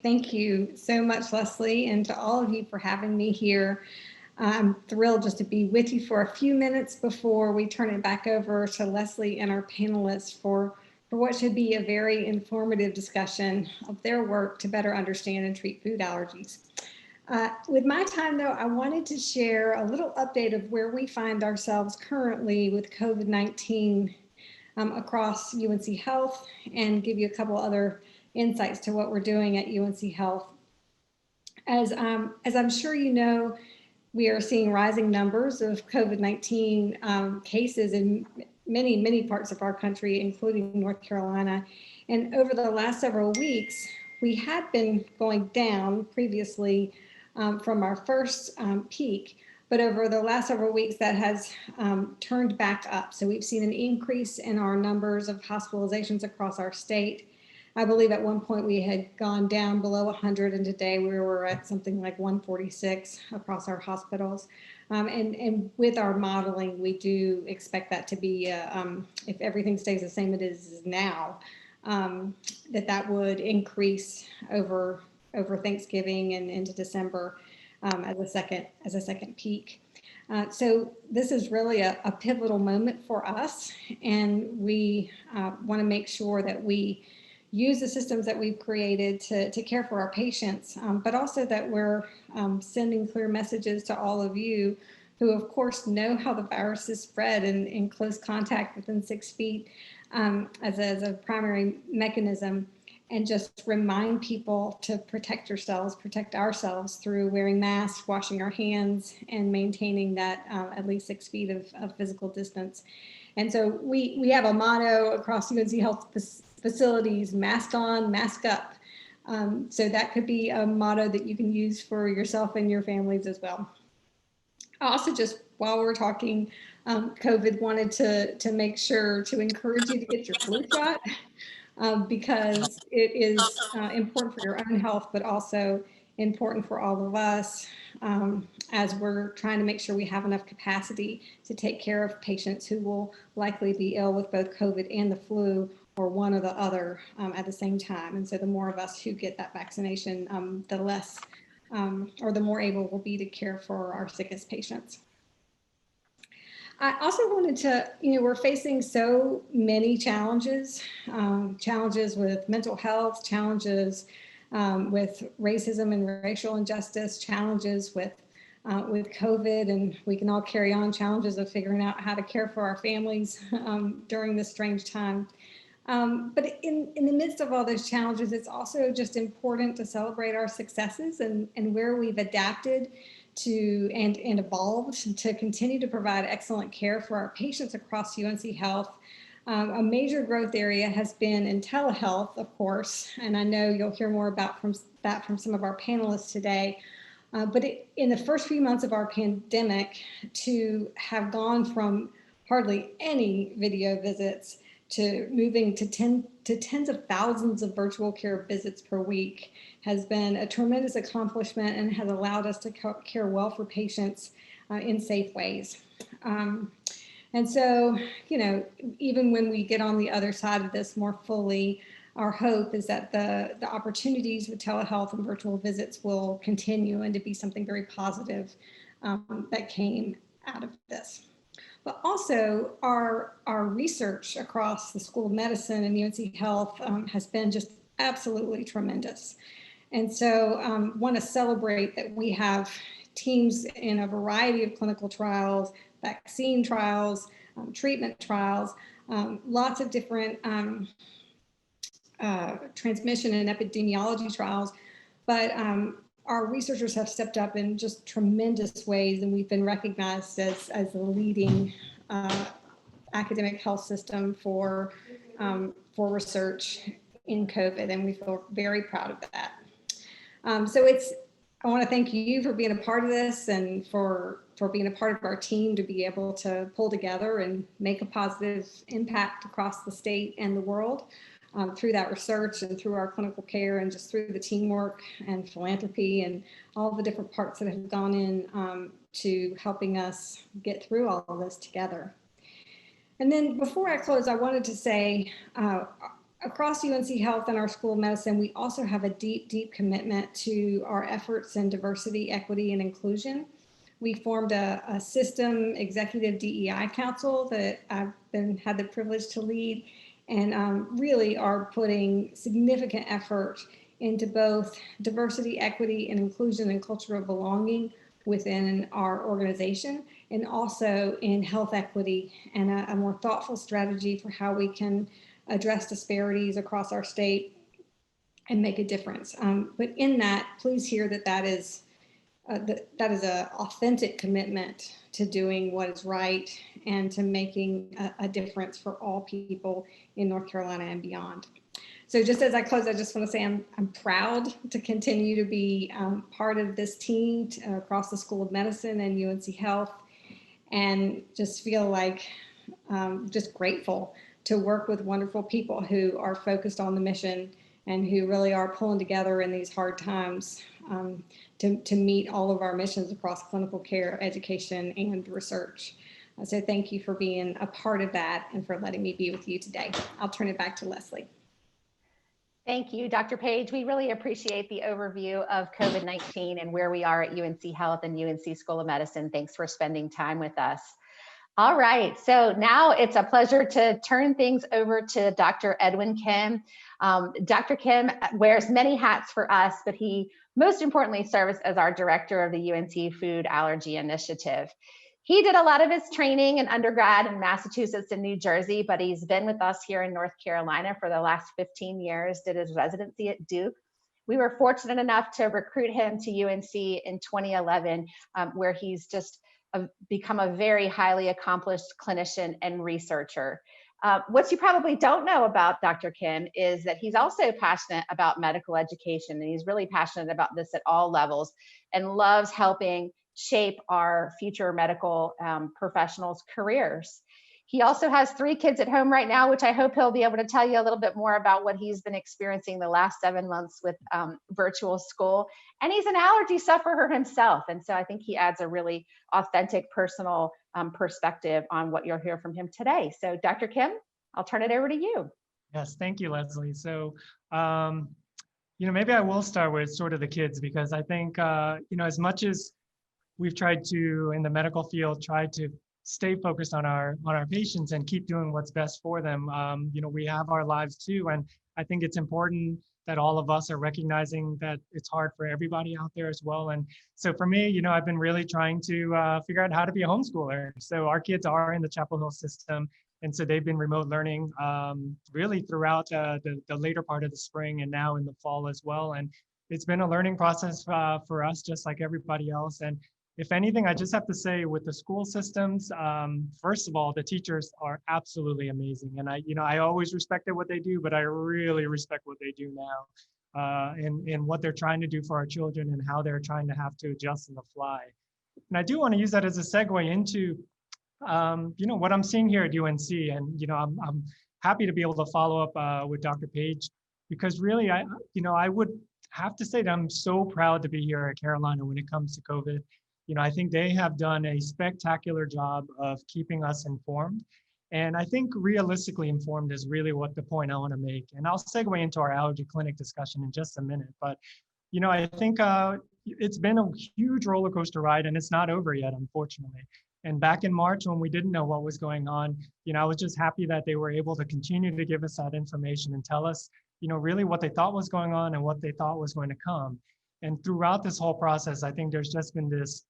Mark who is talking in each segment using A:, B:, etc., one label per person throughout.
A: Thank you so much, Leslie, and to all of you for having me here. I'm thrilled just to be with you for a few minutes before we turn it back over to Leslie and our panelists for what should be a very informative discussion of their work to better understand and treat food allergies. With my time, though, I wanted to share a little update of where we find ourselves currently with COVID-19 across UNC Health and give you a couple other insights to what we're doing at UNC Health. As I'm sure you know, we are seeing rising numbers of COVID-19 cases in many parts of our country, including North Carolina. And over the last several weeks, we had been going down previously from our first peak, but over the last several weeks that has turned back up. So we've seen an increase in our numbers of hospitalizations across our state. I believe at one point we had gone down below 100, and today we were at something like 146 across our hospitals. And with our modeling, we do expect that to be, if everything stays the same it is now, that would increase over Thanksgiving and into December as a second peak. So this is really a pivotal moment for us, and we want to make sure that we use the systems that we've created to care for our patients, but also that we're sending clear messages to all of you who, of course, know how the virus is spread in close contact within 6 feet as a primary mechanism, and just remind people to protect ourselves through wearing masks, washing our hands, and maintaining that at least 6 feet of physical distance. And so we have a motto across UNC Health facilities: mask on, mask up. So that could be a motto that you can use for yourself and your families as well. Also, just while we're talking COVID, wanted to make sure to encourage you to get your flu shot because it is important for your own health, but also important for all of us as we're trying to make sure we have enough capacity to take care of patients who will likely be ill with both COVID and the flu, or one or the other at the same time. And so the more of us who get that vaccination, the less or the more able we'll be to care for our sickest patients. I also wanted to, we're facing so many challenges, challenges with mental health, challenges with racism and racial injustice, challenges with COVID, and we can all carry on challenges of figuring out how to care for our families during this strange time. But in the midst of all those challenges, it's also just important to celebrate our successes and where we've adapted to and evolved to continue to provide excellent care for our patients across UNC Health. A major growth area has been in telehealth, of course, and I know you'll hear more about that from some of our panelists today. But in the first few months of our pandemic, to have gone from hardly any video visits to moving to tens of thousands of virtual care visits per week has been a tremendous accomplishment and has allowed us to care well for patients in safe ways. And so, even when we get on the other side of this more fully, our hope is that the opportunities with telehealth and virtual visits will continue and to be something very positive that came out of this. But also our research across the School of Medicine and UNC Health has been just absolutely tremendous. And so want to celebrate that we have teams in a variety of clinical trials, vaccine trials, treatment trials, lots of different transmission and epidemiology trials. But our researchers have stepped up in just tremendous ways, and we've been recognized as the leading academic health system for research in COVID, and we feel very proud of that. So I want to thank you for being a part of this and for being a part of our team to be able to pull together and make a positive impact across the state and the world. Through that research and through our clinical care and just through the teamwork and philanthropy and all the different parts that have gone in to helping us get through all of this together. And then before I close, I wanted to say across UNC Health and our School of Medicine, we also have a deep commitment to our efforts in diversity, equity, and inclusion. We formed a system executive DEI council that I've had the privilege to lead, and really are putting significant effort into both diversity, equity, and inclusion and culture of belonging within our organization, and also in health equity and a more thoughtful strategy for how we can address disparities across our state and make a difference. But in that, please hear that that is an authentic commitment to doing what is right and to making a difference for all people in North Carolina and beyond. So just as I close, I just want to say I'm proud to continue to be part of this team across the School of Medicine and UNC Health, and just feel like just grateful to work with wonderful people who are focused on the mission and who really are pulling together in these hard times to meet all of our missions across clinical care, education, and research. So thank you for being a part of that and for letting me be with you today. I'll turn it back to Leslie.
B: Thank you, Dr. Page. We really appreciate the overview of COVID-19 and where we are at UNC Health and UNC School of Medicine. Thanks for spending time with us. All right, so now it's a pleasure to turn things over to Dr. Edwin Kim. Dr. Kim wears many hats for us, but he most importantly serves as our director of the UNC Food Allergy Initiative. He did a lot of his training in undergrad in Massachusetts and New Jersey, but he's been with us here in North Carolina for the last 15 years, did his residency at Duke. We were fortunate enough to recruit him to UNC in 2011, where he's just become a very highly accomplished clinician and researcher. What you probably don't know about Dr. Kim is that he's also passionate about medical education, and he's really passionate about this at all levels and loves helping shape our future medical professionals' careers. He also has 3 kids at home right now, which I hope he'll be able to tell you a little bit more about what he's been experiencing the last 7 months with virtual school. And he's an allergy sufferer himself. And so I think he adds a really authentic personal perspective on what you'll hear from him today. So Dr. Kim, I'll turn it over to you.
C: Yes, thank you, Leslie. So, maybe I will start with sort of the kids, because I think, as much as we've tried to, in the medical field, try to stay focused on our patients and keep doing what's best for them. We have our lives too, and I think it's important that all of us are recognizing that it's hard for everybody out there as well. And so for me, I've been really trying to figure out how to be a homeschooler. So our kids are in the Chapel Hill system, and so they've been remote learning really throughout the later part of the spring and now in the fall as well. And it's been a learning process for us, just like everybody else. And if anything, I just have to say with the school systems, first of all, the teachers are absolutely amazing. And I always respected what they do, but I really respect what they do now and what they're trying to do for our children and how they're trying to have to adjust on the fly. And I do want to use that as a segue into, what I'm seeing here at UNC. And, I'm happy to be able to follow up with Dr. Page, because really, I would have to say that I'm so proud to be here at Carolina when it comes to COVID. I think they have done a spectacular job of keeping us informed. And I think realistically informed is really what the point I want to make. And I'll segue into our allergy clinic discussion in just a minute. But, I think it's been a huge roller coaster ride, and it's not over yet, unfortunately. And back in March, when we didn't know what was going on, I was just happy that they were able to continue to give us that information and tell us, really what they thought was going on and what they thought was going to come. And throughout this whole process, I think there's just been this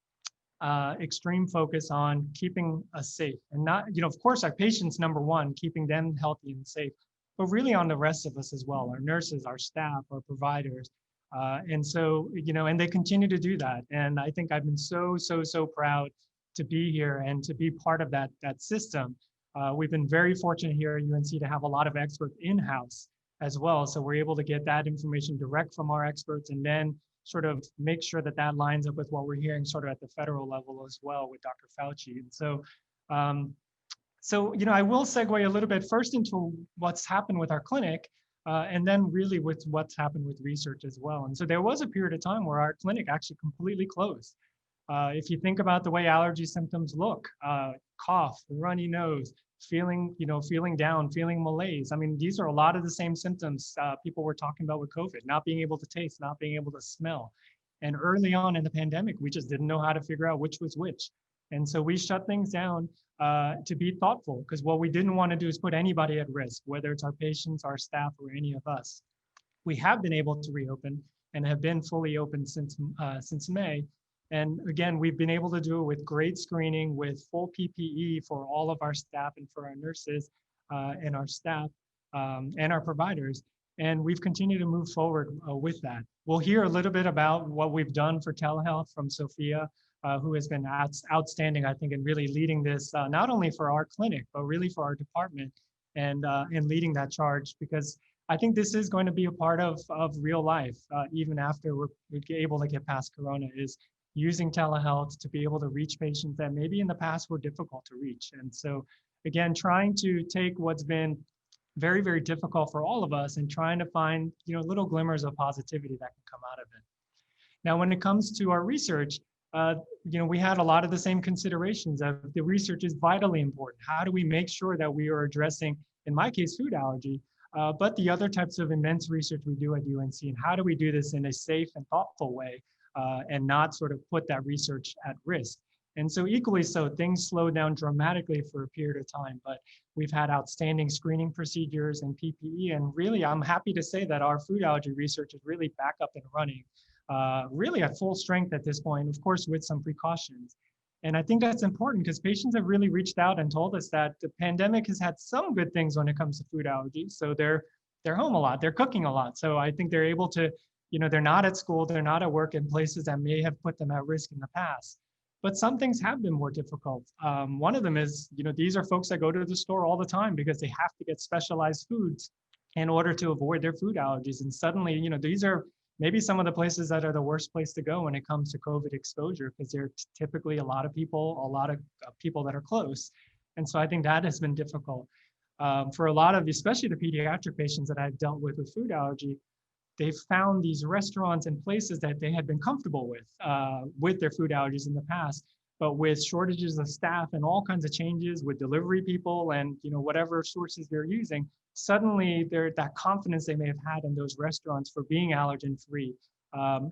C: extreme focus on keeping us safe, and not, of course, our patients, number one, keeping them healthy and safe, but really on the rest of us as well, our nurses, our staff, our providers. And so, and they continue to do that. And I think I've been so proud to be here and to be part of that system. We've been very fortunate here at UNC to have a lot of experts in-house as well. So we're able to get that information direct from our experts, and then sort of make sure that that lines up with what we're hearing sort of at the federal level as well with Dr. Fauci. And so, I will segue a little bit first into what's happened with our clinic, and then really with what's happened with research as well. And so there was a period of time where our clinic actually completely closed. If you think about the way allergy symptoms look, cough, runny nose, feeling down, feeling malaise. I mean, these are a lot of the same symptoms people were talking about with COVID, not being able to taste, not being able to smell. And early on in the pandemic, we just didn't know how to figure out which was which. And so we shut things down to be thoughtful, because what we didn't want to do is put anybody at risk, whether it's our patients, our staff, or any of us. We have been able to reopen and have been fully open since May. And again, we've been able to do it with great screening, with full PPE for all of our staff and for our nurses and our staff and our providers. And we've continued to move forward with that. We'll hear a little bit about what we've done for telehealth from Sophia, who has been outstanding, I think, in really leading this, not only for our clinic, but really for our department and leading that charge, because I think this is going to be a part of real life, even after we're able to get past Corona, is using telehealth to be able to reach patients that maybe in the past were difficult to reach. And so again, trying to take what's been very, very difficult for all of us and trying to find, little glimmers of positivity that can come out of it. Now, when it comes to our research, we had a lot of the same considerations of the research is vitally important. How do we make sure that we are addressing, in my case, food allergy, but the other types of immense research we do at UNC, and how do we do this in a safe and thoughtful way and not sort of put that research at risk? And so equally so, things slowed down dramatically for a period of time, but we've had outstanding screening procedures and PPE, and really I'm happy to say that our food allergy research is really back up and running, really at full strength at this point, of course, with some precautions. And I think that's important because patients have really reached out and told us that the pandemic has had some good things when it comes to food allergies. So they're home a lot, they're cooking a lot. So I think they're able to, they're not at school, they're not at work in places that may have put them at risk in the past. But some things have been more difficult. One of them is, these are folks that go to the store all the time because they have to get specialized foods in order to avoid their food allergies. And suddenly, these are maybe some of the places that are the worst place to go when it comes to COVID exposure, because they're typically a lot of people that are close. And so I think that has been difficult. For a lot of, especially the pediatric patients that I've dealt with food allergy, they've found these restaurants and places that they had been comfortable with their food allergies in the past, but with shortages of staff and all kinds of changes with delivery people and whatever sources they're using, suddenly that confidence they may have had in those restaurants for being allergen-free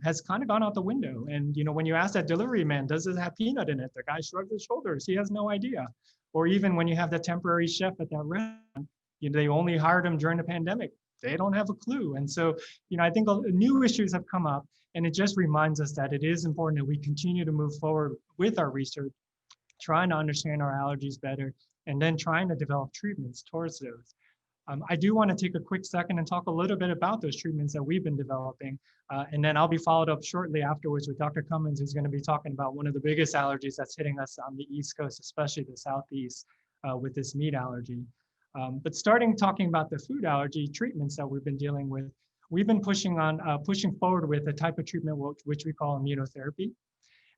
C: has kind of gone out the window. And when you ask that delivery man, does it have peanut in it? The guy shrugs his shoulders. He has no idea. Or even when you have the temporary chef at that restaurant, they only hired him during the pandemic. They don't have a clue. And so, I think new issues have come up, and it just reminds us that it is important that we continue to move forward with our research, trying to understand our allergies better, and then trying to develop treatments towards those. I do want to take a quick second and talk a little bit about those treatments that we've been developing. And then I'll be followed up shortly afterwards with Dr. Commins, who's going to be talking about one of the biggest allergies that's hitting us on the East Coast, especially the Southeast, with this meat allergy. But talking about the food allergy treatments that we've been dealing with, we've been pushing forward with a type of treatment which we call immunotherapy.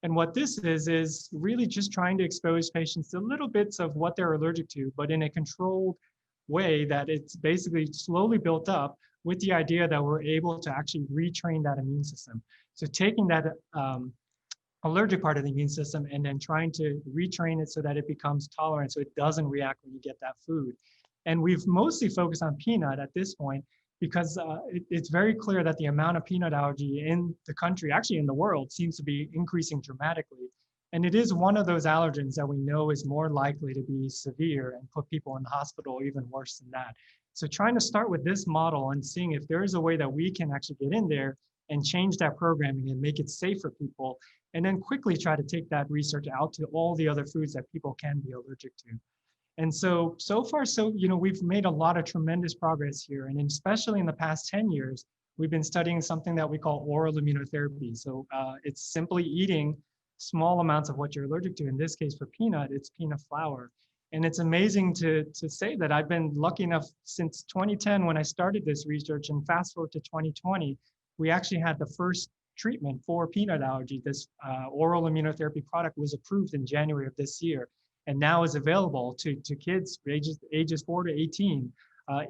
C: And what this is really just trying to expose patients to little bits of what they're allergic to, but in a controlled way that it's basically slowly built up with the idea that we're able to actually retrain that immune system. So taking that allergic part of the immune system and then trying to retrain it so that it becomes tolerant, so it doesn't react when you get that food. And we've mostly focused on peanut at this point because it's very clear that the amount of peanut allergy in the country, actually in the world, seems to be increasing dramatically. And it is one of those allergens that we know is more likely to be severe and put people in the hospital, or even worse than that. So trying to start with this model and seeing if there is a way that we can actually get in there and change that programming and make it safe for people, and then quickly try to take that research out to all the other foods that people can be allergic to. And so far, we've made a lot of tremendous progress here. And especially in the past 10 years, we've been studying something that we call oral immunotherapy. So it's simply eating small amounts of what you're allergic to. In this case, for peanut, it's peanut flour. And it's amazing to say that I've been lucky enough since 2010 when I started this research, and fast forward to 2020, we actually had the first treatment for peanut allergy. This oral immunotherapy product was approved in January of this year, and now is available to kids ages 4 to 18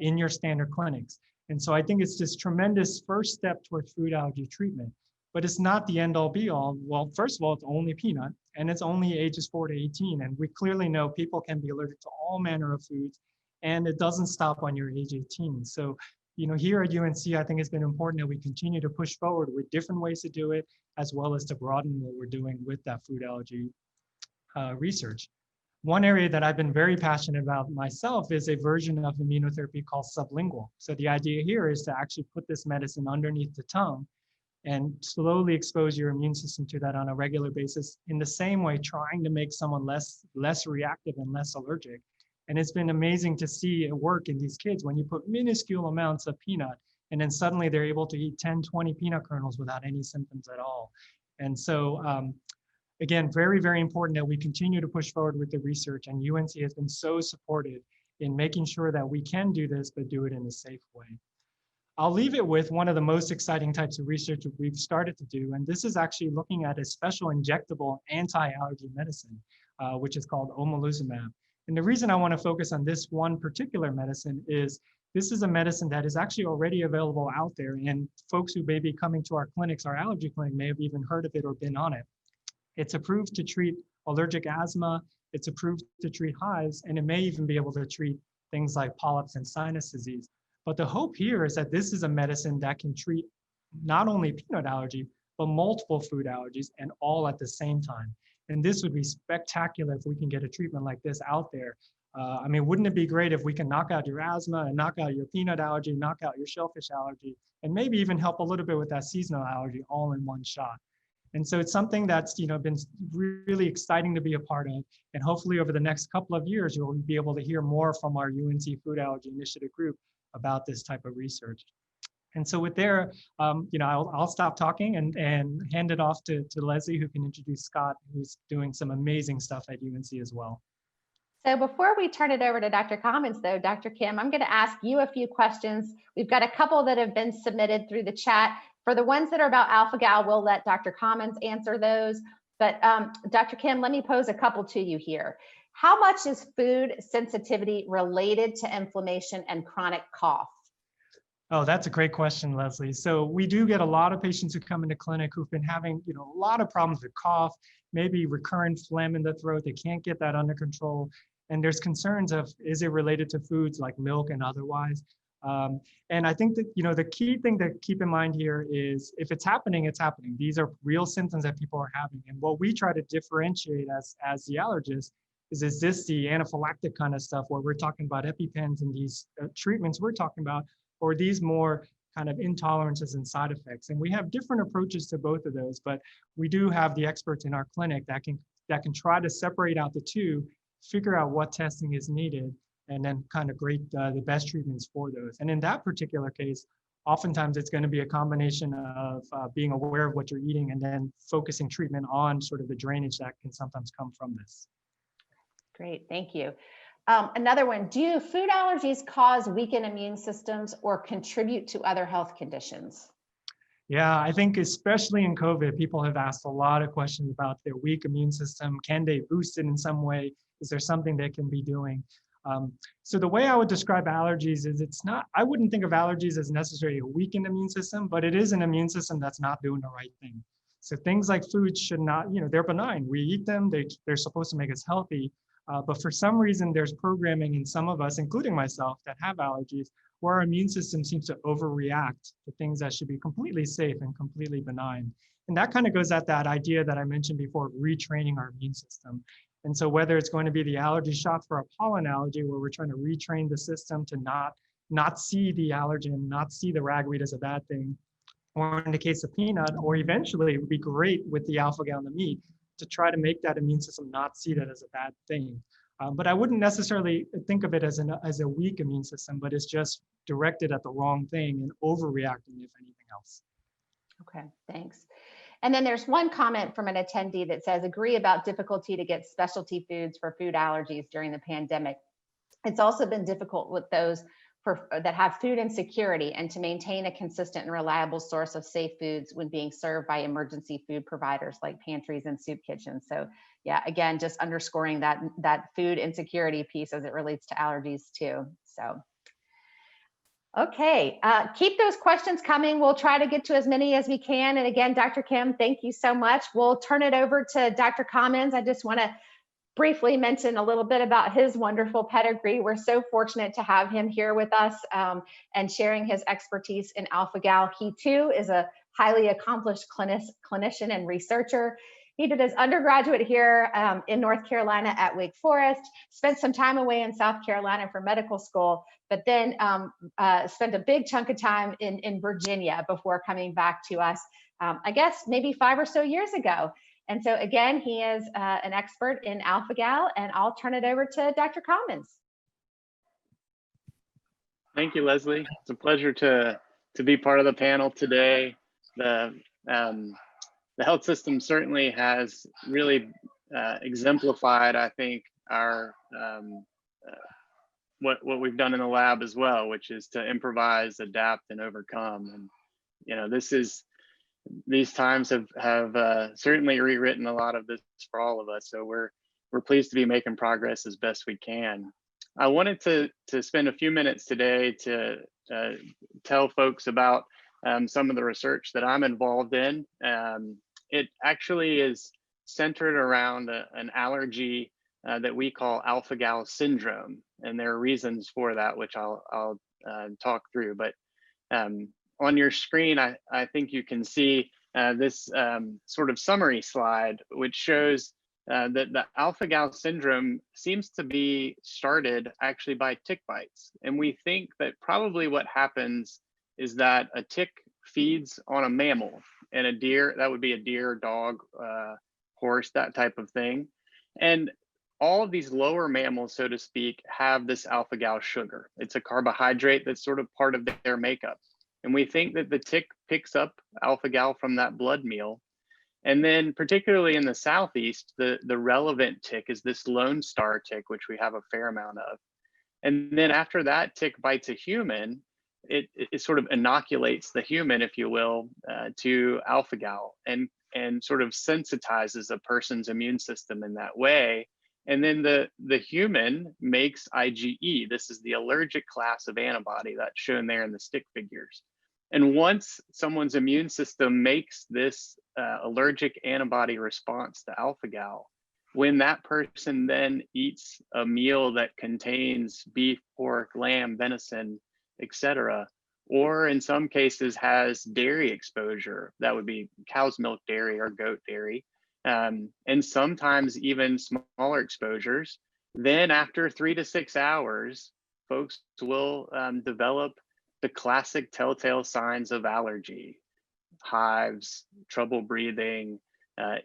C: in your standard clinics. And so I think it's this tremendous first step towards food allergy treatment. but it's not the end all be all. Well, first of all, it's only peanut and it's only ages 4 to 18. And we clearly know people can be allergic to all manner of foods, and it doesn't stop on your age 18. So, here at UNC, I think it's been important that we continue to push forward with different ways to do it, as well as to broaden what we're doing with that food allergy research. One area that I've been very passionate about myself is a version of immunotherapy called sublingual. So the idea here is to actually put this medicine underneath the tongue and slowly expose your immune system to that on a regular basis, in the same way trying to make someone less reactive and less allergic. And it's been amazing to see it work in these kids when you put minuscule amounts of peanut and then suddenly they're able to eat 10, 20 peanut kernels without any symptoms at all. And so again, very, very important that we continue to push forward with the research, and UNC has been so supportive in making sure that we can do this, but do it in a safe way. I'll leave it with one of the most exciting types of research that we've started to do, and this is actually looking at a special injectable anti-allergy medicine, which is called omalizumab. And the reason I want to focus on this one particular medicine is this is a medicine that is actually already available out there, and folks who may be coming to our clinics, our allergy clinic, may have even heard of it or been on it. It's approved to treat allergic asthma, it's approved to treat hives, and it may even be able to treat things like polyps and sinus disease. But the hope here is that this is a medicine that can treat not only peanut allergy, but multiple food allergies, and all at the same time. And this would be spectacular if we can get a treatment like this out there. I mean, wouldn't it be great if we can knock out your asthma and knock out your peanut allergy, knock out your shellfish allergy, and maybe even help a little bit with that seasonal allergy all in one shot? And so it's something that's been really exciting to be a part of. And hopefully over the next couple of years, you'll be able to hear more from our UNC Food Allergy Initiative group about this type of research. And so with there, I'll stop talking and hand it off to Leslie, who can introduce Scott, who's doing some amazing stuff at UNC as well.
B: So before we turn it over to Dr. Commins, though, Dr. Kim, I'm going to ask you a few questions. We've got a couple that have been submitted through the chat. For the ones that are about Alphagal, we'll let Dr. Commins answer those. But Dr. Kim, let me pose a couple to you here. How much is food sensitivity related to inflammation and chronic cough?
C: Oh, that's a great question, Leslie. So we do get a lot of patients who come into clinic who've been having, a lot of problems with cough, maybe recurrent phlegm in the throat. They can't get that under control. And there's concerns of, is it related to foods like milk and otherwise? And I think that, the key thing to keep in mind here is if it's happening, it's happening. These are real symptoms that people are having. And what we try to differentiate as the allergist is this the anaphylactic kind of stuff where we're talking about EpiPens and these treatments we're talking about, or these more kind of intolerances and side effects. And we have different approaches to both of those, but we do have the experts in our clinic that can try to separate out the two, figure out what testing is needed, and then kind of grade the best treatments for those. And in that particular case, oftentimes it's going to be a combination of being aware of what you're eating and then focusing treatment on sort of the drainage that can sometimes come from this.
B: Great, thank you. Another one, do food allergies cause weakened immune systems or contribute to other health conditions?
C: Yeah, I think especially in COVID, people have asked a lot of questions about their weak immune system. Can they boost it in some way? Is there something they can be doing? So the way I would describe allergies is I wouldn't think of allergies as necessarily a weakened immune system, but it is an immune system that's not doing the right thing. So things like foods should not, they're benign. We eat them, they're supposed to make us healthy. But for some reason, there's programming in some of us, including myself, that have allergies, where our immune system seems to overreact to things that should be completely safe and completely benign. And that kind of goes at that idea that I mentioned before, of retraining our immune system. And so whether it's going to be the allergy shot for a pollen allergy, where we're trying to retrain the system to not see the allergen, not see the ragweed as a bad thing, or in the case of peanut, or eventually it would be great with the alpha-gal in the meat to try to make that immune system not see that as a bad thing. But I wouldn't necessarily think of it as a weak immune system, but it's just directed at the wrong thing and overreacting, if anything else.
B: Okay, thanks. And then there's one comment from an attendee that says, agree about difficulty to get specialty foods for food allergies during the pandemic. It's also been difficult with those that have food insecurity and to maintain a consistent and reliable source of safe foods when being served by emergency food providers like pantries and soup kitchens. So yeah, again, just underscoring that food insecurity piece as it relates to allergies too. So Okay, keep those questions coming. We'll try to get to as many as we can. And again, Dr. Kim, thank you so much. We'll turn it over to Dr. Commins. I just want to briefly mention a little bit about his wonderful pedigree. We're so fortunate to have him here with us and sharing his expertise in Alphagal. He too is a highly accomplished clinician and researcher. He did his undergraduate here in North Carolina at Wake Forest, spent some time away in South Carolina for medical school, but then spent a big chunk of time in Virginia before coming back to us, I guess maybe 5 or so years ago. And so again, he is an expert in Alphagal, and I'll turn it over to Dr. Commins.
D: Thank you, Leslie. It's a pleasure to be part of the panel today. The health system certainly has really exemplified, I think, our what we've done in the lab as well, which is to improvise, adapt, and overcome. And you know, these times have certainly rewritten a lot of this for all of us. So we're pleased to be making progress as best we can. I wanted to spend a few minutes today to tell folks about some of the research that I'm involved in. It actually is centered around an allergy that we call Alphagal syndrome, and there are reasons for that, which I'll talk through. But on your screen, I think you can see this sort of summary slide, which shows that the Alphagal syndrome seems to be started actually by tick bites. And we think that probably what happens is that a tick feeds on a mammal, and a deer, that would be a deer, dog, horse, that type of thing. And all of these lower mammals, so to speak, have this Alphagal sugar. It's a carbohydrate that's sort of part of their makeup. And we think that the tick picks up Alphagal from that blood meal. And then particularly in the Southeast, the relevant tick is this Lone Star tick, which we have a fair amount of. And then after that tick bites a human, it sort of inoculates the human, if you will, to Alphagal and sort of sensitizes a person's immune system in that way. And then the human makes IgE. This is the allergic class of antibody that's shown there in the stick figures. And once someone's immune system makes this allergic antibody response to Alphagal, when that person then eats a meal that contains beef, pork, lamb, venison, etc., or in some cases has dairy exposure, that would be cow's milk dairy or goat dairy, and sometimes even smaller exposures, then after 3 to 6 hours, folks will develop the classic telltale signs of allergy: hives, trouble breathing,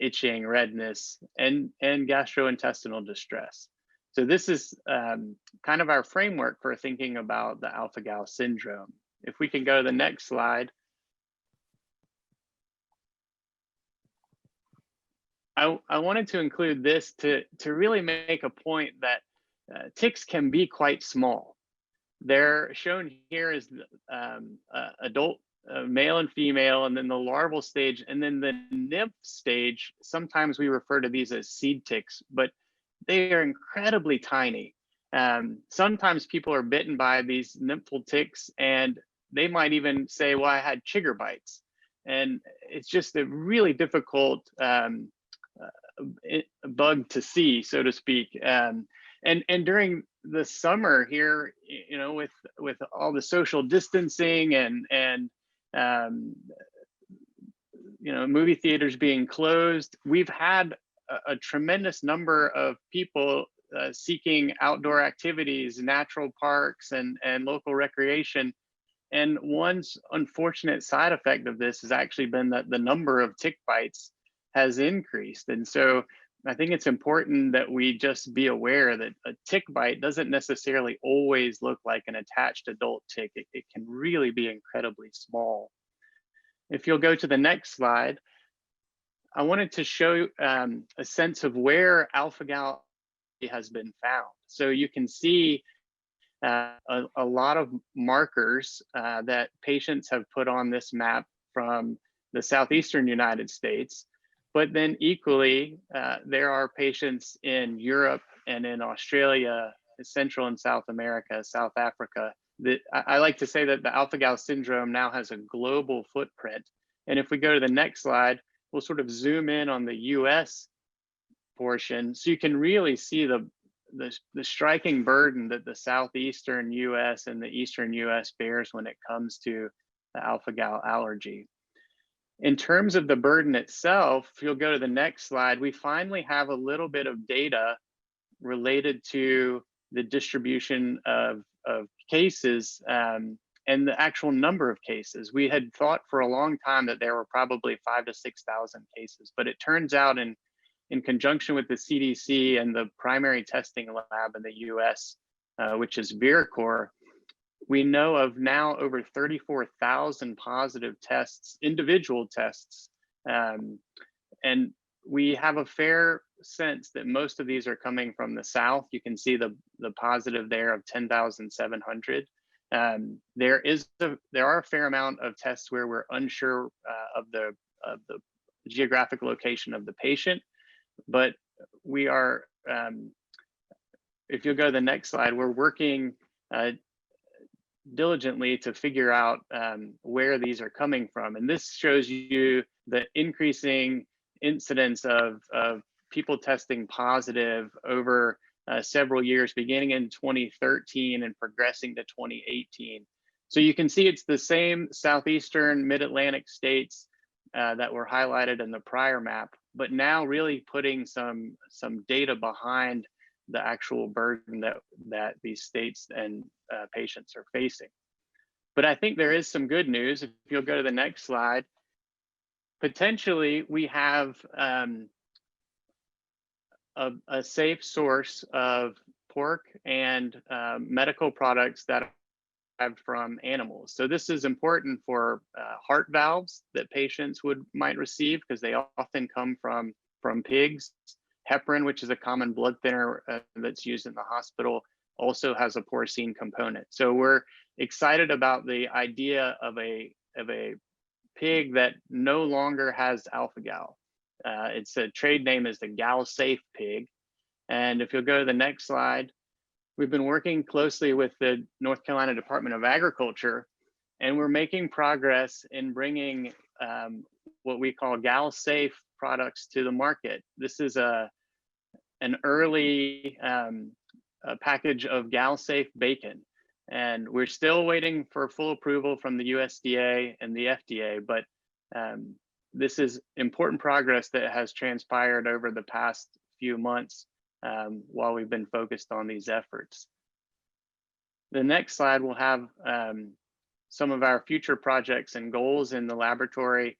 D: itching, redness, and gastrointestinal distress. So this is kind of our framework for thinking about the Alphagal syndrome. If we can go to the next slide. I wanted to include this to really make a point that ticks can be quite small. They're shown here as adult male and female, and then the larval stage, and then the nymph stage. Sometimes we refer to these as seed ticks, but they are incredibly tiny. Sometimes people are bitten by these nymphal ticks and they might even say, well, I had chigger bites. And it's just a really difficult bug to see, so to speak. And during the summer here, you know, with all the social distancing and you know, movie theaters being closed, we've had a tremendous number of people seeking outdoor activities, natural parks, and local recreation. And one unfortunate side effect of this has actually been that the number of tick bites has increased. And so I think it's important that we just be aware that a tick bite doesn't necessarily always look like an attached adult tick. It can really be incredibly small. If you'll go to the next slide, I wanted to show a sense of where Alphagal has been found. So you can see a lot of markers that patients have put on this map from the southeastern United States, but then equally, there are patients in Europe and in Australia, Central and South America, South Africa, I like to say that the Alphagal syndrome now has a global footprint. And if we go to the next slide, we'll sort of zoom in on the US portion, so you can really see the striking burden that the southeastern US and the eastern US bears when it comes to the Alphagal allergy. In terms of the burden itself, if you'll go to the next slide, we finally have a little bit of data related to the distribution of cases and the actual number of cases. We had thought for a long time that there were probably 5,000 to 6,000 cases, but it turns out in conjunction with the CDC and the primary testing lab in the US, which is Viracor, we know of now over 34,000 positive tests, individual tests. And we have a fair sense that most of these are coming from the South. You can see the positive there of 10,700. There are a fair amount of tests where we're unsure of the geographic location of the patient, but we are, if you'll go to the next slide, we're working diligently to figure out where these are coming from. And this shows you the increasing incidence of people testing positive over several years, beginning in 2013 and progressing to 2018. So you can see it's the same southeastern mid-Atlantic states that were highlighted in the prior map, but now really putting some data behind the actual burden that these states and patients are facing. But I think there is some good news. If you'll go to the next slide, potentially we have a safe source of pork and medical products that are from animals. So this is important for heart valves that patients might receive, because they often come from pigs. Heparin, which is a common blood thinner that's used in the hospital, also has a porcine component. So we're excited about the idea of a pig that no longer has Alphagal. Its a trade name is the Gal Safe pig. And if you'll go to the next slide, we've been working closely with the North Carolina Department of Agriculture, and we're making progress in bringing what we call Gal Safe products to the market. This is an early package of Gal Safe bacon, and we're still waiting for full approval from the USDA and the FDA, but this is important progress that has transpired over the past few months while we've been focused on these efforts. The next slide will have some of our future projects and goals in the laboratory.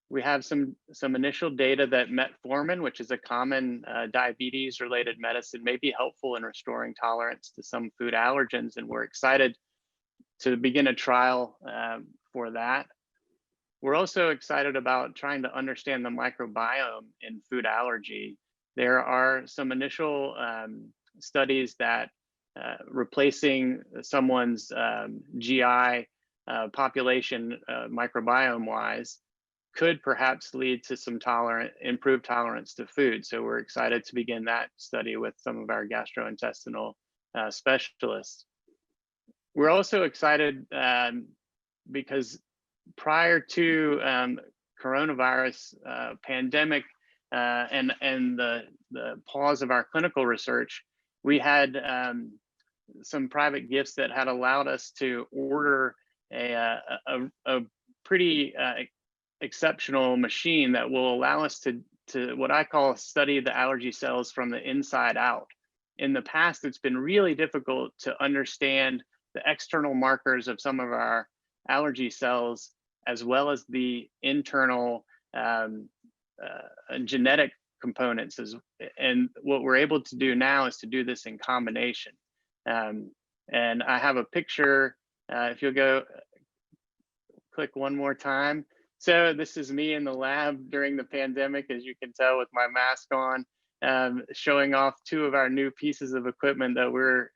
D: We have some initial data that metformin, which is a common diabetes-related medicine, may be helpful in restoring tolerance to some food allergens, and we're excited to begin a trial for that. We're also excited about trying to understand the microbiome in food allergy. There are some initial studies that replacing someone's GI population microbiome-wise could perhaps lead to some improved tolerance to food. So we're excited to begin that study with some of our gastrointestinal specialists. We're also excited because prior to coronavirus pandemic and the pause of our clinical research, we had some private gifts that had allowed us to order a pretty exceptional machine that will allow us to what I call study the allergy cells from the inside out. In the past, it's been really difficult to understand the external markers of some of our allergy cells, as well as the internal genetic components. And what we're able to do now is to do this in combination. And I have a picture, if you'll go click one more time. So this is me in the lab during the pandemic, as you can tell with my mask on, showing off two of our new pieces of equipment that we're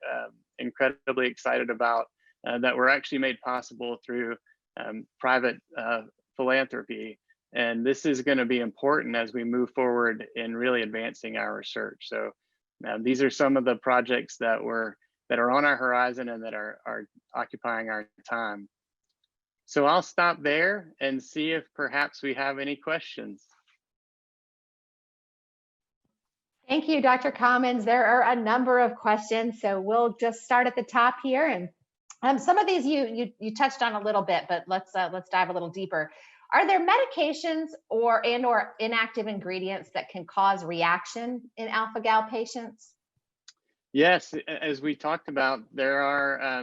D: incredibly excited about, that were actually made possible through private philanthropy. And this is going to be important as we move forward in really advancing our research. So these are some of the projects that we're are on our horizon and that are occupying our time. So I'll stop there and see if perhaps we have any questions.
B: Thank you, Dr. Commins. There are a number of questions, so we'll just start at the top here. And some of these you touched on a little bit, but let's dive a little deeper. Are there medications or inactive ingredients that can cause reaction in alpha-gal patients?
D: Yes, as we talked about, there are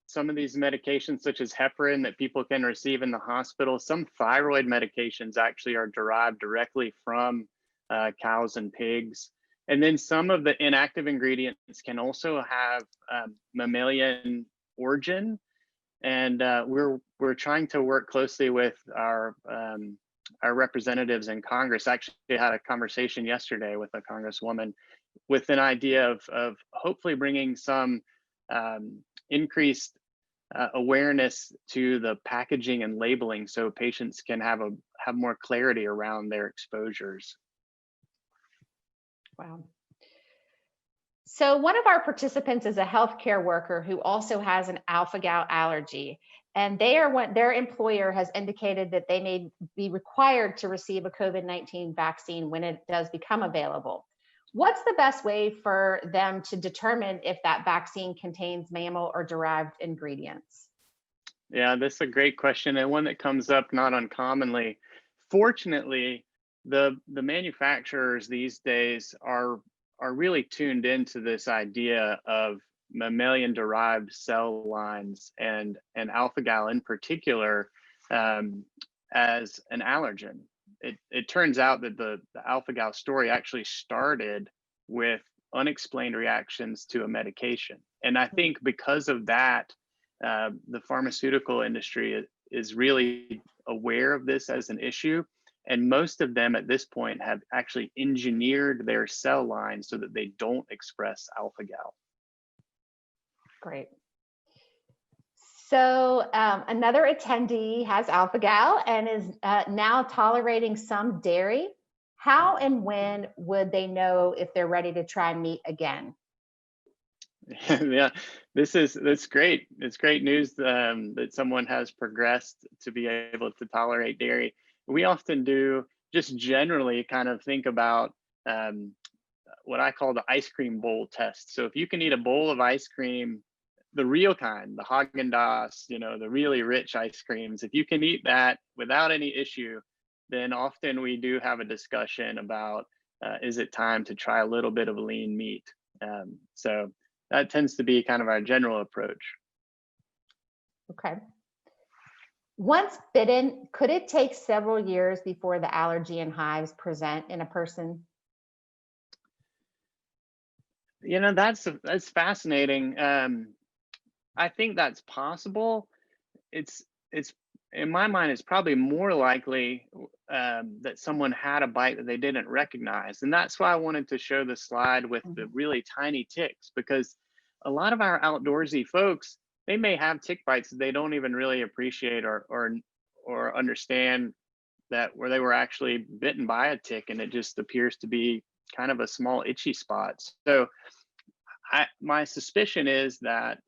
D: some of these medications such as heparin that people can receive in the hospital. Some thyroid medications actually are derived directly from cows and pigs. And then some of the inactive ingredients can also have mammalian origin. And we're trying to work closely with our representatives in Congress. Actually had a conversation yesterday with a congresswoman with an idea of hopefully bringing some increased awareness to the packaging and labeling so patients can have more clarity around their exposures.
B: Wow. So one of our participants is a healthcare worker who also has an alpha-gal allergy, and their employer has indicated that they may be required to receive a COVID-19 vaccine when it does become available. What's the best way for them to determine if that vaccine contains mammal or derived ingredients?
D: Yeah, that's a great question, and one that comes up not uncommonly. Fortunately, the manufacturers these days are really tuned into this idea of mammalian derived cell lines and alpha-gal in particular as an allergen. It turns out that the alpha-gal story actually started with unexplained reactions to a medication. And I think because of that, the pharmaceutical industry is really aware of this as an issue. And most of them at this point have actually engineered their cell lines so that they don't express alpha-gal.
B: Great. So another attendee has alpha-gal and is now tolerating some dairy. How and when would they know if they're ready to try meat again?
D: Yeah, that's great. It's great news that someone has progressed to be able to tolerate dairy. We often do just generally kind of think about what I call the ice cream bowl test. So if you can eat a bowl of ice cream, the real kind, the Haagen-Dazs, the really rich ice creams, if you can eat that without any issue, then often we do have a discussion about is it time to try a little bit of lean meat? So that tends to be kind of our general approach.
B: Okay. Once bitten, could it take several years before the allergy and hives present in a person?
D: That's fascinating. I think that's possible. It's in my mind, it's probably more likely that someone had a bite that they didn't recognize. And that's why I wanted to show the slide with the really tiny ticks, because a lot of our outdoorsy folks, they may have tick bites that they don't even really appreciate or understand that where they were actually bitten by a tick and it just appears to be kind of a small itchy spot. So my suspicion is that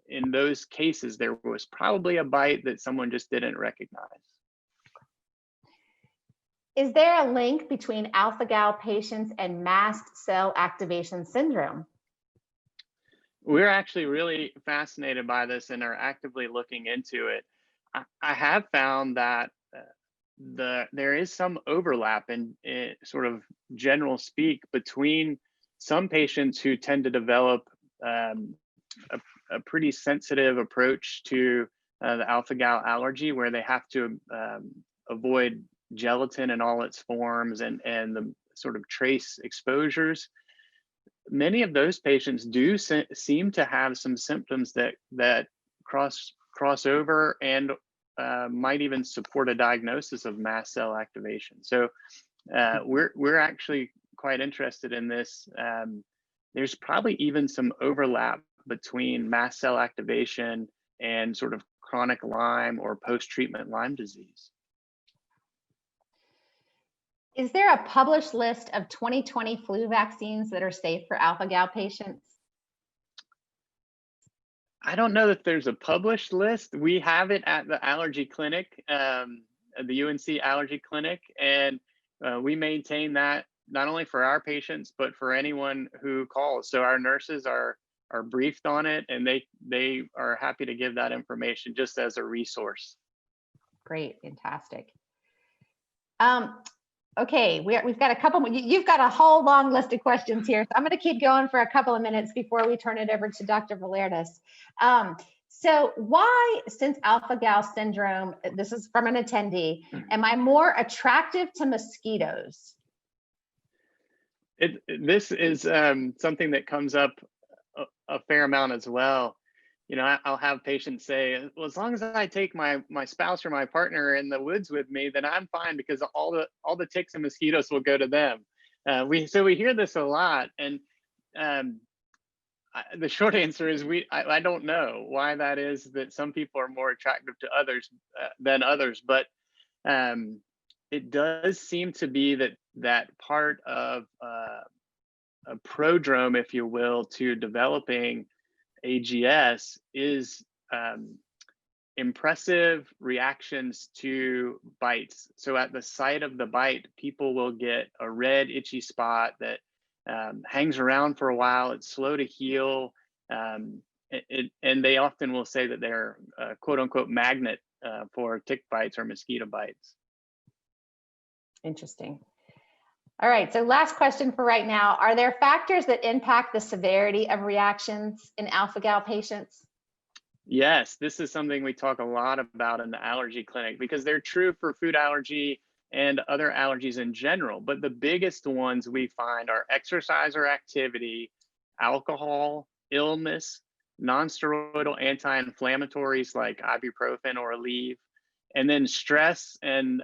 D: in those cases, there was probably a bite that someone just didn't recognize.
B: Is there a link between alpha-gal patients and mast cell activation syndrome?
D: We're actually really fascinated by this and are actively looking into it. I have found that there is some overlap in sort of general speak between some patients who tend to develop a pretty sensitive approach to the alpha-gal allergy, where they have to avoid gelatin in all its forms and the sort of trace exposures. Many of those patients do seem to have some symptoms that cross over and might even support a diagnosis of mast cell activation. So we're actually quite interested in this. There's probably even some overlap between mast cell activation and sort of chronic Lyme or post-treatment Lyme disease.
B: Is there a published list of 2020 flu vaccines that are safe for alpha-gal patients?
D: I don't know that there's a published list. We have it at the allergy clinic, at the UNC allergy clinic, and we maintain that not only for our patients, but for anyone who calls. So our nurses are briefed on it, and they are happy to give that information just as a resource.
B: Great, fantastic. Okay, we've got a couple, you've got a whole long list of questions here. So I'm going to keep going for a couple of minutes before we turn it over to Dr. Volertas. So why, since Alphagal syndrome, this is from an attendee, am I more attractive to mosquitoes?
D: This is something that comes up a fair amount as well. You know, I'll have patients say, well, as long as I take my spouse or my partner in the woods with me, then I'm fine, because all the ticks and mosquitoes will go to them. So we hear this a lot, and the short answer is I don't know why that is, that some people are more attractive to others than others, but it does seem to be that part of a prodrome, if you will, to developing AGS is impressive reactions to bites. So at the site of the bite, people will get a red itchy spot that hangs around for a while. It's slow to heal. And they often will say that they're quote unquote magnet for tick bites or mosquito bites.
B: Interesting. All right, so last question for right now. Are there factors that impact the severity of reactions in Alphagal patients?
D: Yes, this is something we talk a lot about in the allergy clinic, because they're true for food allergy and other allergies in general. But the biggest ones we find are exercise or activity, alcohol, illness, non-steroidal anti-inflammatories like ibuprofen or Aleve, and then stress. And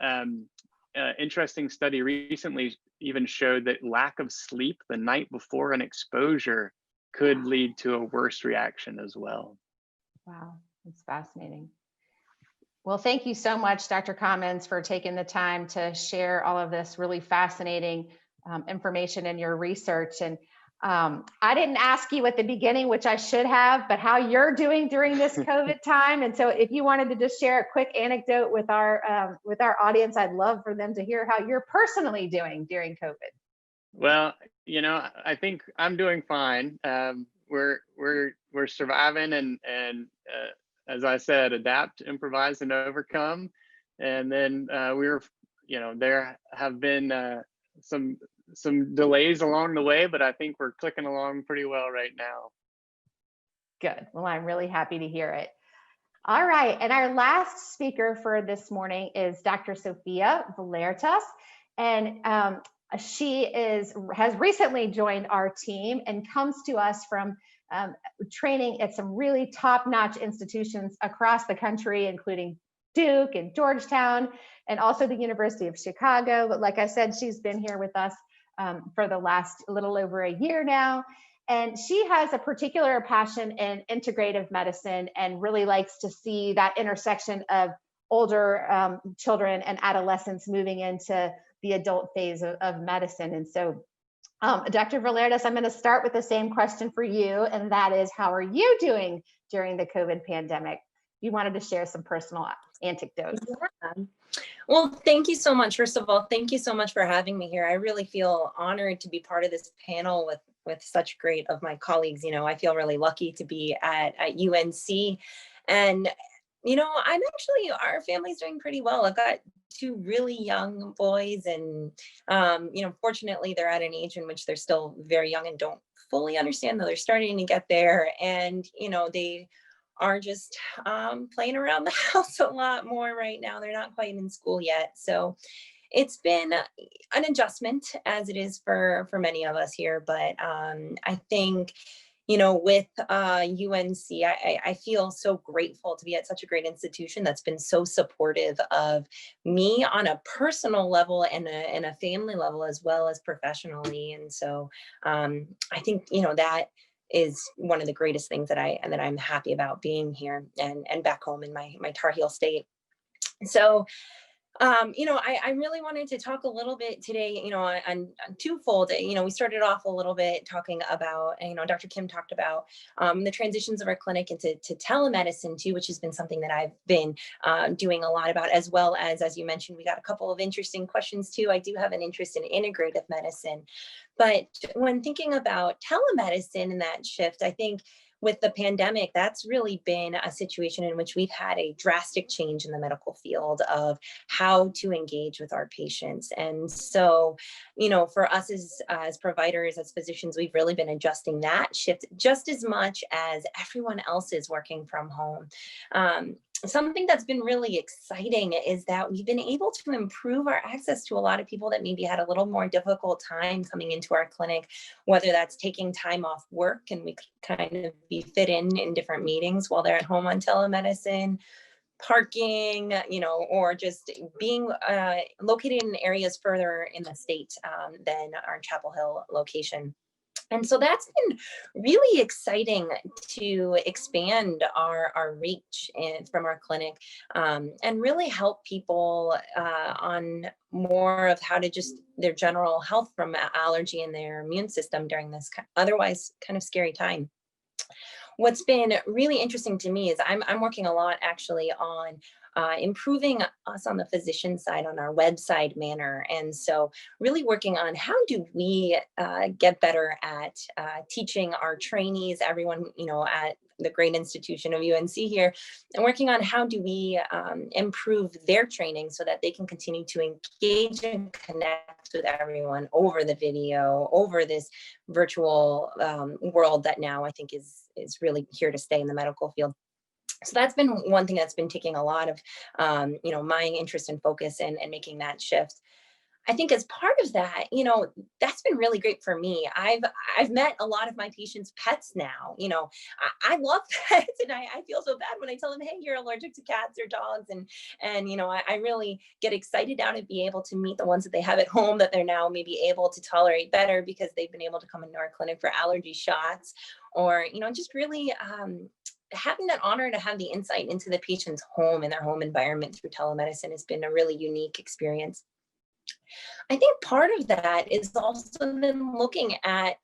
D: interesting study recently even showed that lack of sleep the night before an exposure could lead to a worse reaction as well.
B: Wow, that's fascinating. Well, thank you so much, Dr. Commins, for taking the time to share all of this really fascinating information in your research. And I didn't ask you at the beginning, which I should have, but how you're doing during this COVID time. And so if you wanted to just share a quick anecdote with our audience, I'd love for them to hear how you're personally doing during COVID.
D: Well, you know, I think I'm doing fine. We're surviving, and as I said, adapt, improvise, and overcome. And then there have been some delays along the way, but I think we're clicking along pretty well right now.
B: Good. Well, I'm really happy to hear it. All right. And our last speaker for this morning is Dr. Sofia Volertas. And she has recently joined our team and comes to us from training at some really top-notch institutions across the country, including Duke and Georgetown, and also the University of Chicago. But like I said, she's been here with us for the last little over a year now. And she has a particular passion in integrative medicine and really likes to see that intersection of older children and adolescents moving into the adult phase of medicine. And so, Dr. Volertas, I'm going to start with the same question for you, and that is, how are you doing during the COVID pandemic? You wanted to share some personal anecdotes.
E: Yeah. Well, thank you so much. First of all, thank you so much for having me here. I really feel honored to be part of this panel with such great of my colleagues. You know, I feel really lucky to be at UNC, and you know, our family's doing pretty well. I've got two really young boys, and you know, fortunately they're at an age in which they're still very young and don't fully understand, though they're starting to get there. And you know, they are just playing around the house a lot more right now. They're not quite in school yet, so it's been an adjustment, as it is for many of us here. But I think, you know, with UNC, I feel so grateful to be at such a great institution that's been so supportive of me on a personal level and a family level, as well as professionally. And so I think, you know, that is one of the greatest things that I'm happy about being here and back home in my Tar Heel state. So I really wanted to talk a little bit today, on twofold. We started off a little bit talking about, Dr. Kim talked about the transitions of our clinic into telemedicine too, which has been something that I've been doing a lot about, as well as you mentioned, we got a couple of interesting questions too. I do have an interest in integrative medicine, but when thinking about telemedicine and that shift, I think with the pandemic, that's really been a situation in which we've had a drastic change in the medical field of how to engage with our patients. And so, for us as providers, as physicians, we've really been adjusting that shift just as much as everyone else is working from home. Something that's been really exciting is that we've been able to improve our access to a lot of people that maybe had a little more difficult time coming into our clinic, whether that's taking time off work and we could kind of be fit in different meetings while they're at home on telemedicine, parking, or just being located in areas further in the state than our Chapel Hill location. And so that's been really exciting to expand our reach from our clinic and really help people on more of how to just their general health from allergy and their immune system during this otherwise kind of scary time. What's been really interesting to me is I'm working a lot actually on improving us on the physician side on our website manner. And so really working on how do we get better at teaching our trainees, everyone, at the great institution of UNC here, and working on how do we improve their training so that they can continue to engage and connect with everyone over the video, over this virtual world that now I think is really here to stay in the medical field. So that's been one thing that's been taking a lot of, my interest and focus and making that shift. I think as part of that, that's been really great for me. I've met a lot of my patients' pets now. I love pets, and I feel so bad when I tell them, hey, you're allergic to cats or dogs. And I really get excited now to be able to meet the ones that they have at home that they're now maybe able to tolerate better because they've been able to come into our clinic for allergy shots, or, just really having that honor to have the insight into the patient's home and their home environment through telemedicine has been a really unique experience. I think part of that is also then looking at,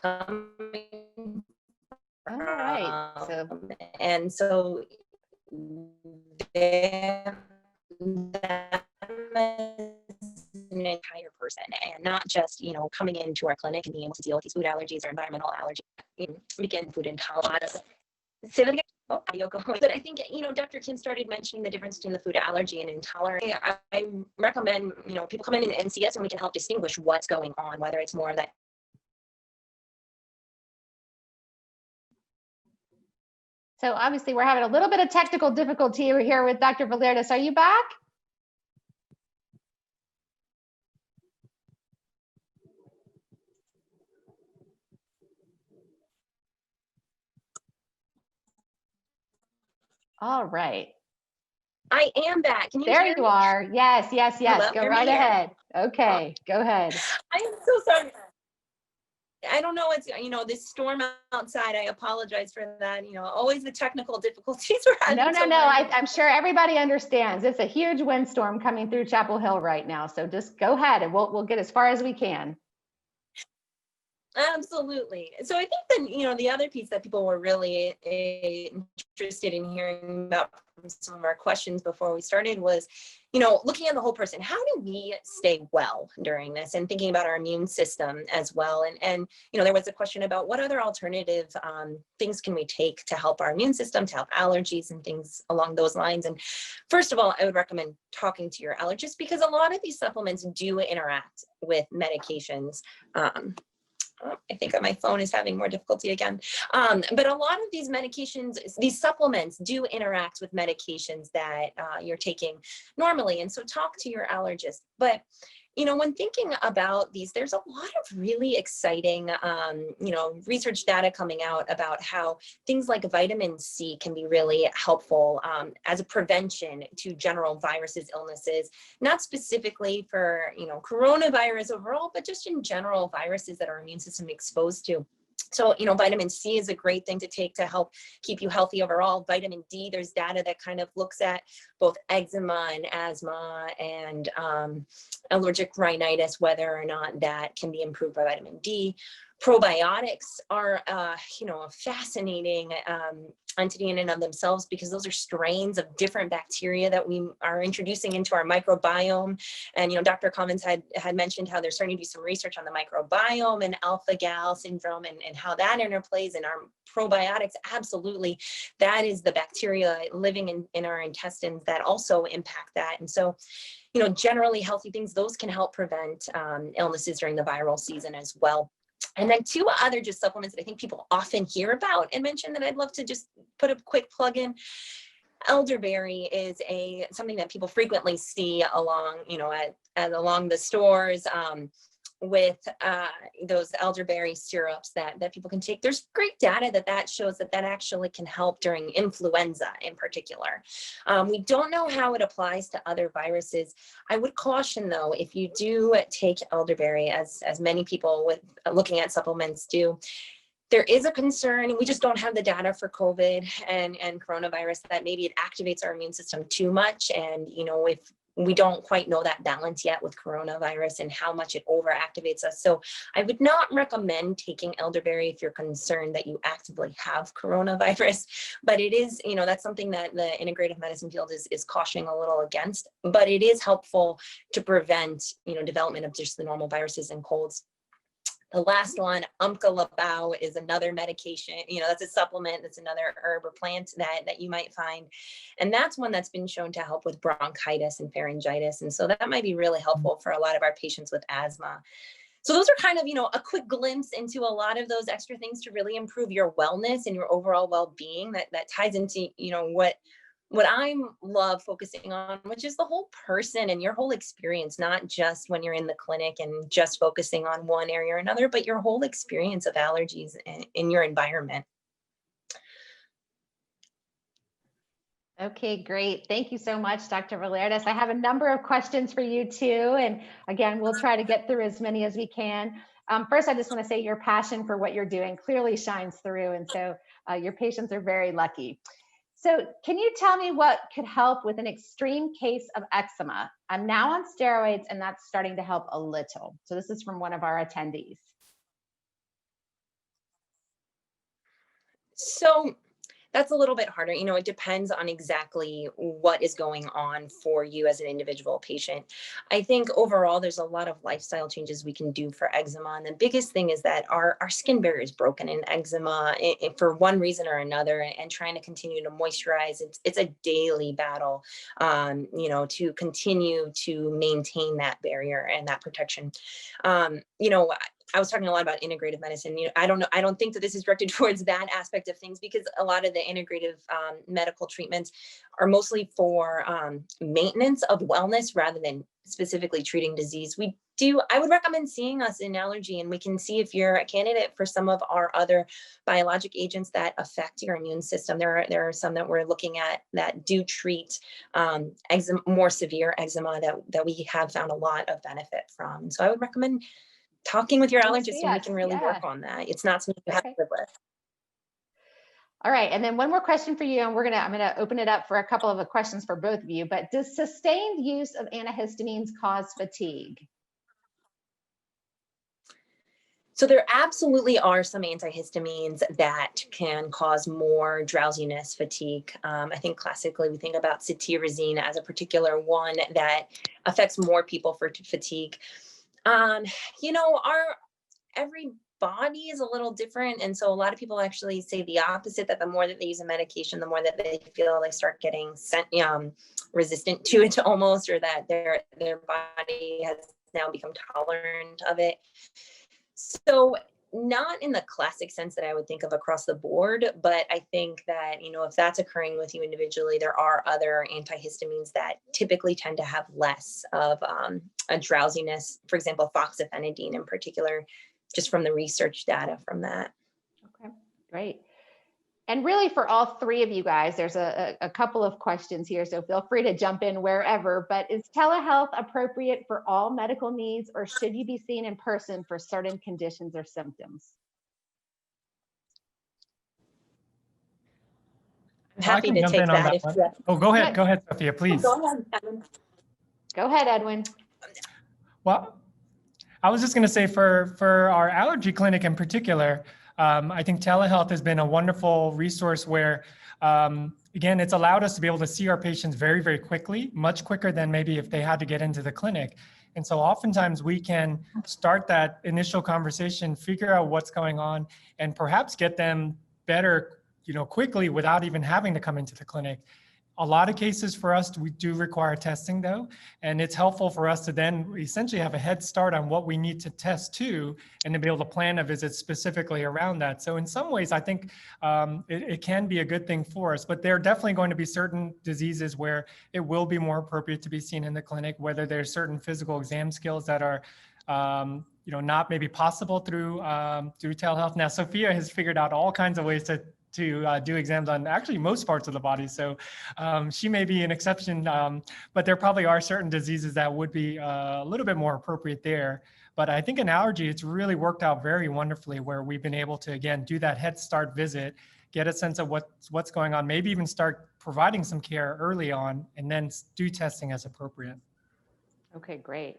E: coming.
B: All right.
E: And so that an entire person, and not just coming into our clinic and being able to deal with these food allergies or environmental allergies. Begin food intolerance. But I think Dr. Kim started mentioning the difference between the food allergy and intolerance. I recommend people come in and see us, and we can help distinguish what's going on, whether it's more of that.
B: So obviously we're having a little bit of technical difficulty here with Dr. Volertas. Are you back?
E: All right. I am back. Can you
B: there
E: hear
B: you
E: me?
B: are. Yes.
E: Hello?
B: Go
E: Hear
B: right
E: me here?
B: ahead. Okay, go ahead.
E: I am so sorry. I don't know what's, this storm outside. I apologize for that. Always the technical difficulties we're having.
B: No. I'm sure everybody understands. It's a huge windstorm coming through Chapel Hill right now. So just go ahead and we'll get as far as we can.
E: Absolutely. So I think that, the other piece that people were really interested in hearing about from some of our questions before we started was, looking at the whole person. How do we stay well during this, and thinking about our immune system as well? And there was a question about what other alternative things can we take to help our immune system, to help allergies and things along those lines. And first of all, I would recommend talking to your allergist, because a lot of these supplements do interact with medications. I think my phone is having more difficulty again. But a lot of these medications, these supplements do interact with medications that you're taking normally. And so talk to your allergist. But when thinking about these, there's a lot of really exciting, research data coming out about how things like vitamin C can be really helpful as a prevention to general viruses, illnesses, not specifically for, coronavirus overall, but just in general viruses that our immune system is exposed to. So, vitamin C is a great thing to take to help keep you healthy overall. Vitamin D, there's data that kind of looks at both eczema and asthma and allergic rhinitis, whether or not that can be improved by vitamin D. Probiotics are, a fascinating entity in and of themselves, because those are strains of different bacteria that we are introducing into our microbiome. And, Dr. Commins had mentioned how they're starting to do some research on the microbiome and Alphagal syndrome and how that interplays in our probiotics. Absolutely. That is the bacteria living in our intestines that also impact that. And so, generally healthy things, those can help prevent illnesses during the viral season as well. And then two other just supplements that I think people often hear about and mention that I'd love to just put a quick plug in. Elderberry is something that people frequently see along, along the stores with those elderberry syrups that people can take. There's great data that shows that actually can help during influenza in particular. We don't know how it applies to other viruses. I would caution though, if you do take elderberry, as many people with looking at supplements do, there is a concern, we just don't have the data for COVID and coronavirus, that maybe it activates our immune system too much. And, if we don't quite know that balance yet with coronavirus and how much it overactivates us. So I would not recommend taking elderberry if you're concerned that you actively have coronavirus, but it is, that's something that the integrative medicine field is cautioning a little against, but it is helpful to prevent, development of just the normal viruses and colds. The last one, Umcalabao, is another medication. That's a supplement. That's another herb or plant that you might find. And that's one that's been shown to help with bronchitis and pharyngitis. And so that might be really helpful for a lot of our patients with asthma. So those are kind of, a quick glimpse into a lot of those extra things to really improve your wellness and your overall well-being that ties into, what I love focusing on, which is the whole person and your whole experience, not just when you're in the clinic and just focusing on one area or another, but your whole experience of allergies in your environment.
B: Okay, great. Thank you so much, Dr. Volertas. I have a number of questions for you too. And again, we'll try to get through as many as we can. First, I just want to say your passion for what you're doing clearly shines through. And so your patients are very lucky. So can you tell me what could help with an extreme case of eczema? I'm now on steroids and that's starting to help a little. So this is from one of our attendees.
E: So that's a little bit harder. It depends on exactly what is going on for you as an individual patient. I think overall, there's a lot of lifestyle changes we can do for eczema. And the biggest thing is that our skin barrier is broken in eczema for one reason or another, and trying to continue to moisturize. It's a daily battle, to continue to maintain that barrier and that protection. I was talking a lot about integrative medicine. I don't think that this is directed towards that aspect of things, because a lot of the integrative medical treatments are mostly for maintenance of wellness rather than specifically treating disease. I would recommend seeing us in allergy, and we can see if you're a candidate for some of our other biologic agents that affect your immune system. There are some that we're looking at that do treat eczema, more severe eczema that we have found a lot of benefit from. So I would recommend talking with your allergist, and we can really work on that. It's not something you have to live with.
B: All right, and then one more question for you, and I'm gonna open it up for a couple of questions for both of you, but does sustained use of antihistamines cause fatigue?
E: So there absolutely are some antihistamines that can cause more drowsiness, fatigue. I think classically we think about cetirizine as a particular one that affects more people for fatigue. Every body is a little different. And so a lot of people actually say the opposite, that the more that they use a medication, the more that they feel they start getting resistant to it almost, or that their body has now become tolerant of it. So not in the classic sense that I would think of across the board, but I think that, you know, if that's occurring with you individually, there are other antihistamines that typically tend to have less of a drowsiness, for example, foxifenadine in particular, just from the research data from that.
B: Okay, great. And really for all three of you guys, there's a couple of questions here, so feel free to jump in wherever, but is telehealth appropriate for all medical needs, or should you be seen in person for certain conditions or symptoms?
E: I'm happy to take that.
C: Oh, go ahead, Sophia, please.
E: Go ahead, Edwin.
B: Go ahead, Edwin.
C: Well, I was just going to say for our allergy clinic in particular, I think telehealth has been a wonderful resource where, again, it's allowed us to be able to see our patients very, very quickly, much quicker than maybe if they had to get into the clinic. And so oftentimes we can start that initial conversation, figure out what's going on, and perhaps get them better, you know, quickly without even having to come into the clinic. A lot of cases for us, we do require testing though, and it's helpful for us to then essentially have a head start on what we need to test to, and to be able to plan a visit specifically around that. So in some ways, I think it can be a good thing for us, but there are definitely going to be certain diseases where it will be more appropriate to be seen in the clinic, whether there's certain physical exam skills that are you know, not maybe possible through telehealth. Now, Sophia has figured out all kinds of ways to do exams on actually most parts of the body. So she may be an exception, but there probably are certain diseases that would be a little bit more appropriate there. But I think in allergy, it's really worked out very wonderfully where we've been able to, again, do that head start visit, get a sense of what's going on, maybe even start providing some care early on, and then do testing as appropriate.
B: Okay, great.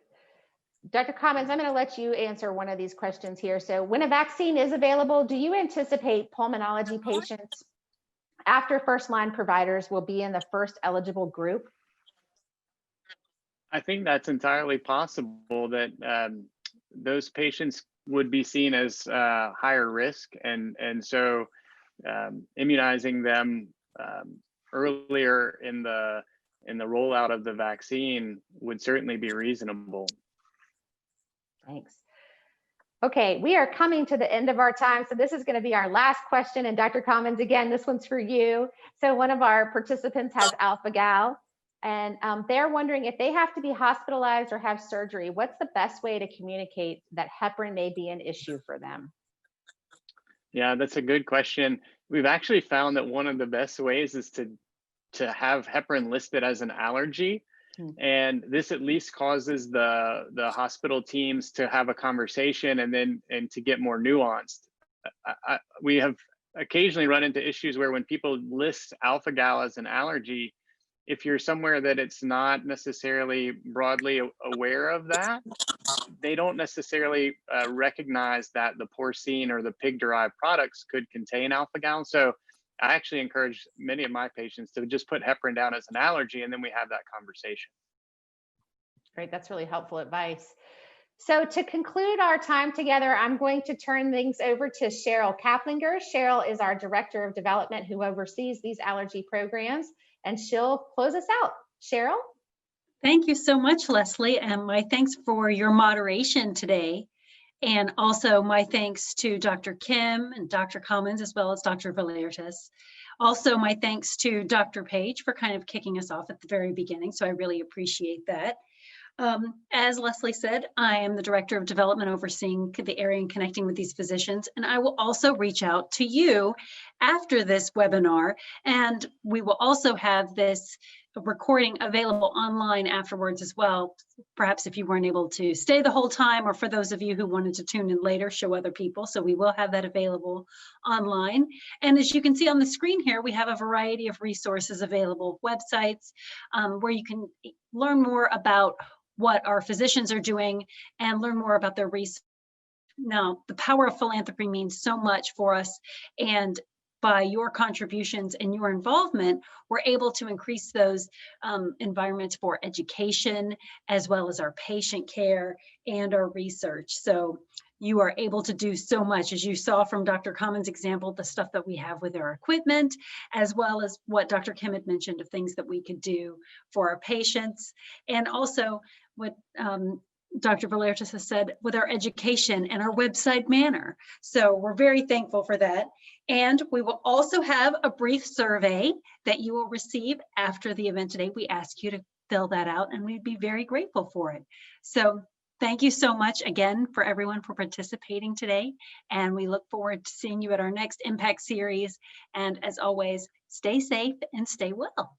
B: Dr. Commins, I'm going to let you answer one of these questions here. So when a vaccine is available, do you anticipate pulmonology patients after first-line providers will be in the first eligible group?
D: I think that's entirely possible that those patients would be seen as higher risk, and so immunizing them earlier in the rollout of the vaccine would certainly be reasonable.
B: Thanks. Okay, we are coming to the end of our time. So this is going to be our last question. And Dr. Commins, again, this one's for you. So one of our participants has Alphagal, and they're wondering if they have to be hospitalized or have surgery, what's the best way to communicate that heparin may be an issue for them?
D: Yeah, that's a good question. We've actually found that one of the best ways is to have heparin listed as an allergy. And this at least causes the hospital teams to have a conversation and to get more nuanced. We have occasionally run into issues where when people list Alphagal as an allergy, if you're somewhere that it's not necessarily broadly aware of that, they don't necessarily recognize that the porcine or the pig-derived products could contain Alphagal. So I actually encourage many of my patients to just put heparin down as an allergy, and then we have that conversation.
B: Great, that's really helpful advice. So to conclude our time together, I'm going to turn things over to Cheryl Caplinger. Cheryl is our Director of Development who oversees these allergy programs, and she'll close us out. Cheryl?
F: Thank you so much, Leslie, and my thanks for your moderation today. And also my thanks to Dr. Kim and Dr. Commins, as well as Dr. Volertas. Also my thanks to Dr. Page for kind of kicking us off at the very beginning. So I really appreciate that. As Leslie said, I am the Director of Development overseeing the area and connecting with these physicians. And I will also reach out to you after this webinar. And we will also have this recording available online afterwards as well. Perhaps if you weren't able to stay the whole time, or for those of you who wanted to tune in later, show other people. So we will have that available online. And as you can see on the screen here, we have a variety of resources available, websites where you can learn more about what our physicians are doing and learn more about their research. Now, the power of philanthropy means so much for us, and by your contributions and your involvement, we're able to increase those environments for education, as well as our patient care and our research. So you are able to do so much, as you saw from Dr. Commins' example, the stuff that we have with our equipment, as well as what Dr. Kim had mentioned of things that we could do for our patients. And also what Dr. Valertas has said, with our education and our website manner. So we're very thankful for that. And we will also have a brief survey that you will receive after the event today. We ask you to fill that out and we'd be very grateful for it. So thank you so much again for everyone for participating today. And we look forward to seeing you at our next Impact series. And as always, stay safe and stay well.